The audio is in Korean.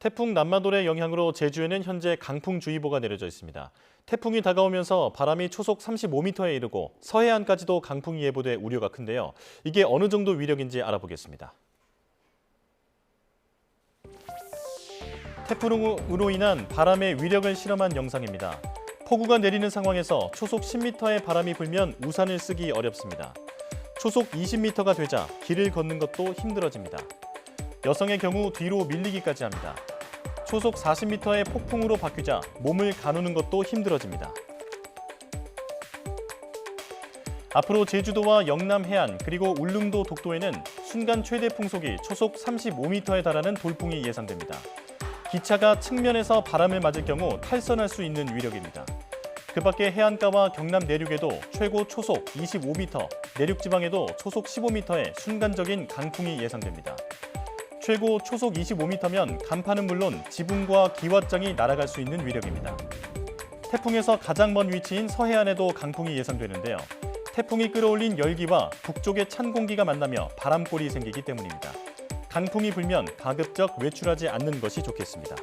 태풍 남마돌의 영향으로 제주에는 현재 강풍주의보가 내려져 있습니다. 태풍이 다가오면서 바람이 초속 35m에 이르고 서해안까지도 강풍이 예보돼 우려가 큰데요. 이게 어느 정도 위력인지 알아보겠습니다. 태풍으로 인한 바람의 위력을 실험한 영상입니다. 폭우가 내리는 상황에서 초속 10m의 바람이 불면 우산을 쓰기 어렵습니다. 초속 20m가 되자 길을 걷는 것도 힘들어집니다. 여성의 경우 뒤로 밀리기까지 합니다. 초속 40m의 폭풍으로 바뀌자 몸을 가누는 것도 힘들어집니다. 앞으로 제주도와 영남 해안 그리고 울릉도 독도에는 순간 최대 풍속이 초속 35m에 달하는 돌풍이 예상됩니다. 기차가 측면에서 바람을 맞을 경우 탈선할 수 있는 위력입니다. 그 밖에 해안가와 경남 내륙에도 최고 초속 25m, 내륙 지방에도 초속 15m의 순간적인 강풍이 예상됩니다. 최고 초속 25m면 간판은 물론 지붕과 기왓장이 날아갈 수 있는 위력입니다. 태풍에서 가장 먼 위치인 서해안에도 강풍이 예상되는데요. 태풍이 끌어올린 열기와 북쪽의 찬 공기가 만나며 바람골이 생기기 때문입니다. 강풍이 불면 가급적 외출하지 않는 것이 좋겠습니다.